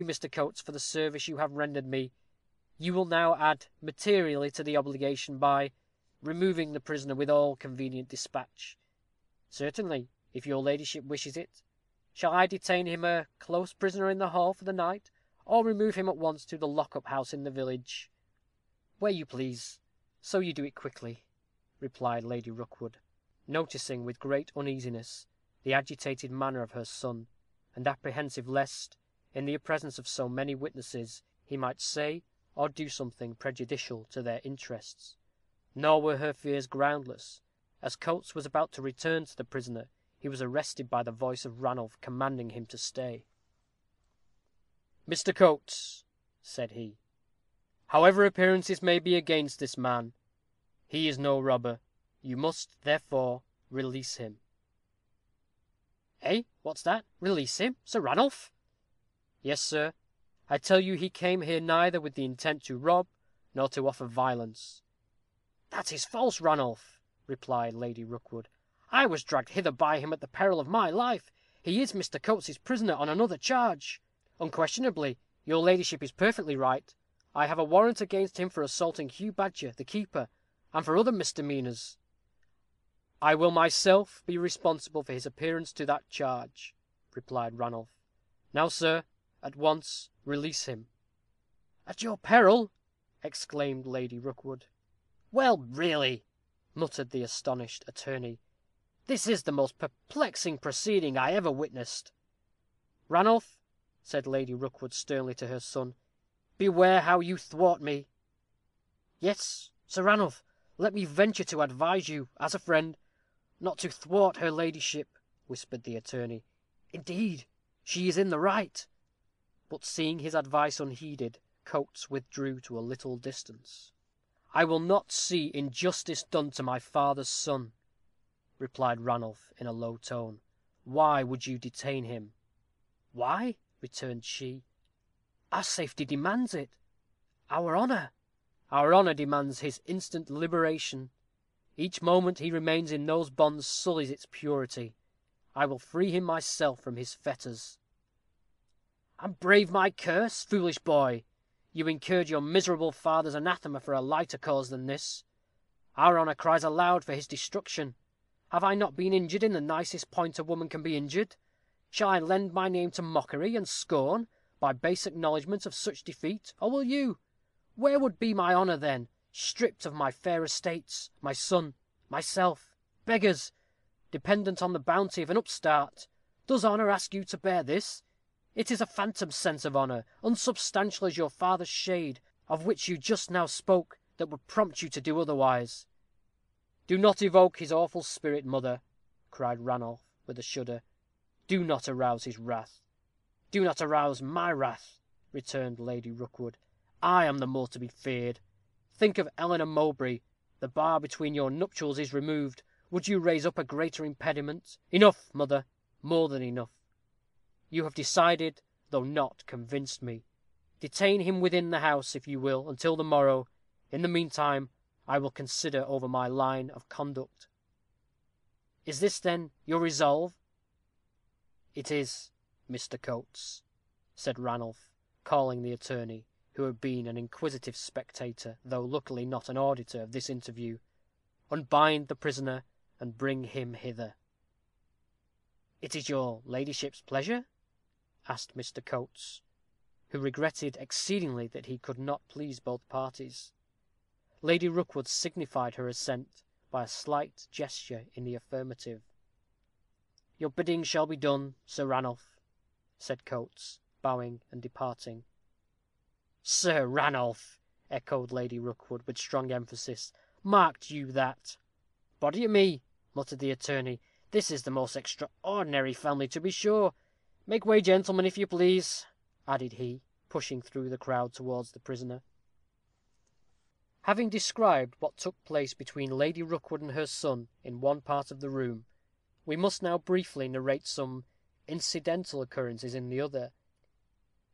Mr. Coates, for the service you have rendered me. You will now add materially to the obligation by removing the prisoner with all convenient dispatch. Certainly, if your ladyship wishes it. Shall I detain him a close prisoner in the hall for the night, or remove him at once to the lock-up house in the village? Where you please, so you do it quickly, replied Lady Rookwood, noticing with great uneasiness the agitated manner of her son, and apprehensive lest, in the presence of so many witnesses, he might say or do something prejudicial to their interests. Nor were her fears groundless. As Coates was about to return to the prisoner, he was arrested by the voice of Ranulph commanding him to stay. "Mr. Coates," said he, "however appearances may be against this man, he is no robber. You must, therefore, release him." "Eh, what's that? Release him, Sir Ranulph?" "Yes, sir. I tell you he came here neither with the intent to rob nor to offer violence." "That is false, Ranulph," replied Lady Rookwood. "I was dragged hither by him at the peril of my life. He is Mr. Coates's prisoner on another charge. Unquestionably, your ladyship is perfectly right. I have a warrant against him for assaulting Hugh Badger, the keeper, and for other misdemeanors. I will myself be responsible for his appearance to that charge," replied Ranulph. "Now, sir, at once release him." "At your peril!" exclaimed Lady Rookwood. "Well, really," muttered the astonished attorney, "this is the most perplexing proceeding I ever witnessed." "Ranulph," said Lady Rookwood sternly to her son, "beware how you thwart me." "Yes, Sir Ranulph, let me venture to advise you, as a friend, not to thwart her ladyship," whispered the attorney. "Indeed, she is in the right." But seeing his advice unheeded, Coates withdrew to a little distance. "I will not see injustice done to my father's son," replied Ranulph, in a low tone. "Why would you detain him?" "Why?" returned she. "Our safety demands it. Our honor demands his instant liberation. Each moment he remains in those bonds sullies its purity. I will free him myself from his fetters." "And brave my curse, foolish boy? You incurred your miserable father's anathema for a lighter cause than this. Our honor cries aloud for his destruction. Have I not been injured in the nicest point a woman can be injured? Shall I lend my name to mockery and scorn, by base acknowledgment of such defeat, or will you? Where would be my honor then, stripped of my fair estates, my son, myself, beggars, dependent on the bounty of an upstart? Does honor ask you to bear this? It is a phantom sense of honor, unsubstantial as your father's shade, of which you just now spoke, that would prompt you to do otherwise." "Do not evoke his awful spirit, mother," cried Ranulph, with a shudder. "Do not arouse his wrath." "Do not arouse my wrath," returned Lady Rookwood. "I am the more to be feared. Think of Eleanor Mowbray. The bar between your nuptials is removed. Would you raise up a greater impediment? Enough, mother, more than enough. You have decided, though not convinced me. Detain him within the house, if you will, until the morrow. In the meantime, I will consider over my line of conduct." "Is this, then, your resolve?" "It is, Mr. Coates," said Ranulph, calling the attorney, who had been an inquisitive spectator, though luckily not an auditor, of this interview. "Unbind the prisoner, and bring him hither." "It is your ladyship's pleasure?" asked Mr. Coates, who regretted exceedingly that he could not please both parties. Lady Rookwood signified her assent by a slight gesture in the affirmative. "Your bidding shall be done, Sir Ranulph," said Coates, bowing and departing. "Sir Ranulph!" echoed Lady Rookwood, with strong emphasis. "Marked you that?" "Body o' me," muttered the attorney, "this is the most extraordinary family, to be sure. Make way, gentlemen, if you please," added he, pushing through the crowd towards the prisoner. Having described what took place between Lady Rookwood and her son in one part of the room, we must now briefly narrate some incidental occurrences in the other.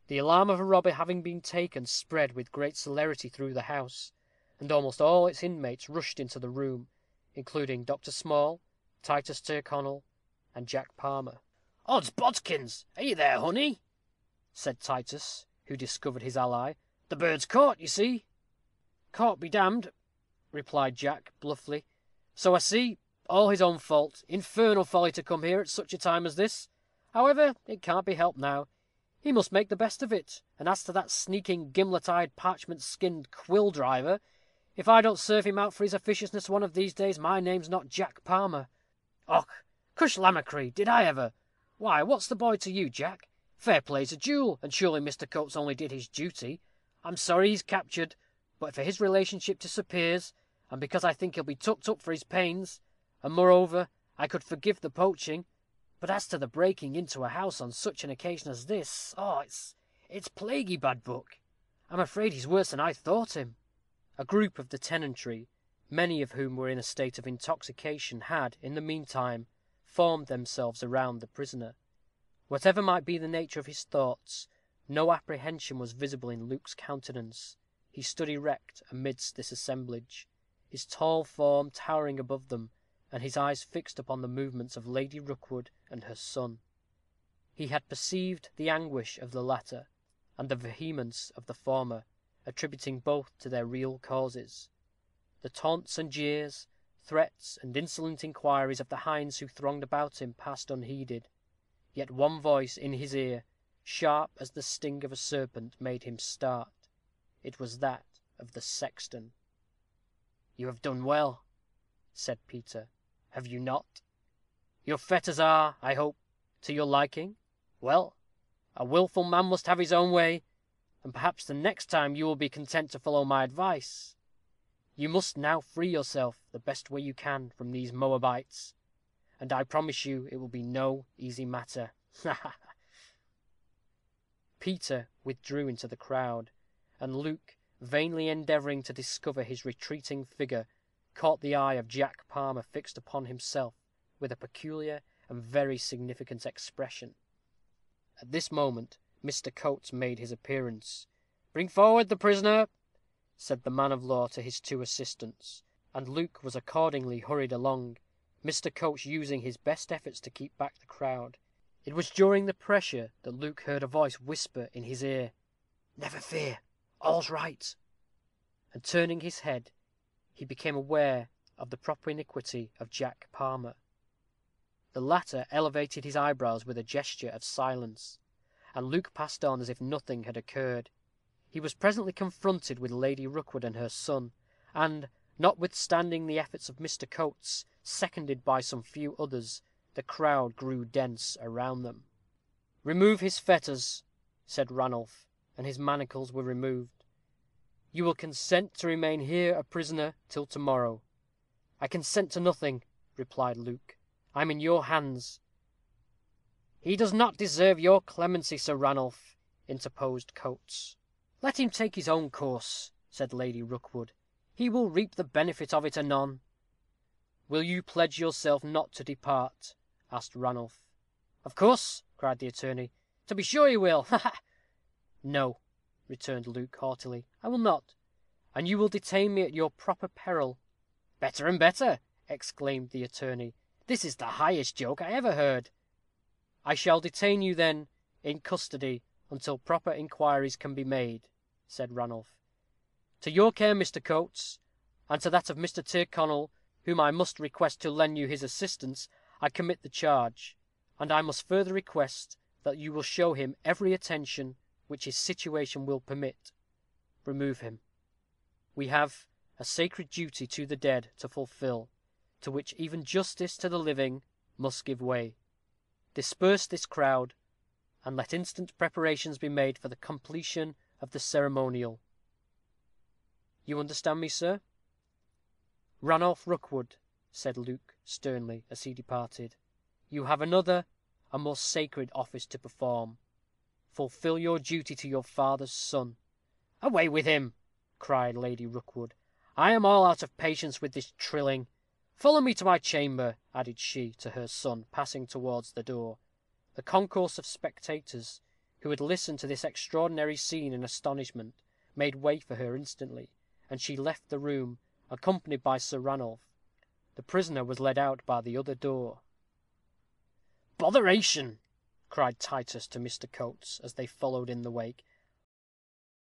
The alarm of a robber having been taken spread with great celerity through the house, and almost all its inmates rushed into the room, including Dr. Small, Titus Tyrconnel, and Jack Palmer. "Odds bodkins! are you there, honey?" said Titus, who discovered his ally. "The bird's caught, you see." "Caught be damned," replied Jack, bluffly. "So I see. All his own fault. Infernal folly to come here at such a time as this. However, it can't be helped now. He must make the best of it. And as to that sneaking, gimlet-eyed, parchment-skinned quill-driver, if I don't serve him out for his officiousness one of these days, my name's not Jack Palmer. Och, cush lamacree, did I ever? Why, what's the boy to you, Jack? Fair play's a jewel, and surely Mr. Coates only did his duty. I'm sorry he's captured, but for his relationship to Sir Piers, and because I think he'll be tucked up for his pains, and moreover, I could forgive the poaching. But as to the breaking into a house on such an occasion as this, it's plaguey bad book. I'm afraid he's worse than I thought him." A group of the tenantry, many of whom were in a state of intoxication, had, in the meantime, formed themselves around the prisoner. Whatever might be the nature of his thoughts, no apprehension was visible in Luke's countenance. He stood erect amidst this assemblage, his tall form towering above them, and his eyes fixed upon the movements of Lady Rookwood and her son. He had perceived the anguish of the latter, and the vehemence of the former, attributing both to their real causes. The taunts and jeers, threats and insolent inquiries of the hinds who thronged about him passed unheeded. Yet one voice in his ear, sharp as the sting of a serpent, made him start. It was that of the sexton. "You have done well," said Peter. "Have you not? Your fetters are, I hope, to your liking. Well, a wilful man must have his own way, and perhaps the next time you will be content to follow my advice. You must now free yourself the best way you can from these Moabites, and I promise you it will be no easy matter. Ha, ha, ha." Peter withdrew into the crowd, and Luke, vainly endeavouring to discover his retreating figure, caught the eye of Jack Palmer fixed upon himself with a peculiar and very significant expression. At this moment Mr. Coates made his appearance. "Bring forward the prisoner," said the man of law to his two assistants, and Luke was accordingly hurried along, Mr. Coates using his best efforts to keep back the crowd. It was during the pressure that Luke heard a voice whisper in his ear, "Never fear, all's right," and turning his head, he became aware of the propinquity of Jack Palmer. The latter elevated his eyebrows with a gesture of silence, and Luke passed on as if nothing had occurred. He was presently confronted with Lady Rookwood and her son, and, notwithstanding the efforts of Mr. Coates, seconded by some few others, the crowd grew dense around them. "Remove his fetters," said Ranulph, and his manacles were removed. "You will consent to remain here a prisoner till tomorrow." "I consent to nothing," replied Luke. "I am in your hands." "He does not deserve your clemency, Sir Ranulph," interposed Coates. "Let him take his own course," said Lady Rookwood. "He will reap the benefit of it anon." "Will you pledge yourself not to depart?" asked Ranulph. "Of course," cried the attorney. "To be sure he will. Ha, ha!" "No," returned Luke, haughtily, "I will not. And you will detain me at your proper peril." "Better and better," exclaimed the attorney. "This is the highest joke I ever heard." "I shall detain you, then, in custody, until proper inquiries can be made," said Ranulph. "To your care, Mr. Coates, and to that of Mr. Tyrconnel, whom I must request to lend you his assistance, I commit the charge; and I must further request that you will show him every attention which his situation will permit. Remove him. We have a sacred duty to the dead to fulfill, to which even justice to the living must give way. Disperse this crowd, and let instant preparations be made for the completion of the ceremonial. You understand me, sir?" "Ranulph Rookwood," said Luke, sternly, as he departed, "you have another, a more sacred office to perform. Fulfill your duty to your father's son." "Away with him," cried Lady Rookwood. "I am all out of patience with this trilling. Follow me to my chamber," added she to her son, passing towards the door. The concourse of spectators, who had listened to this extraordinary scene in astonishment, made way for her instantly, and she left the room, accompanied by Sir Ranulph. The prisoner was led out by the other door. "Botheration!" cried Titus to Mr. Coates, as they followed in the wake.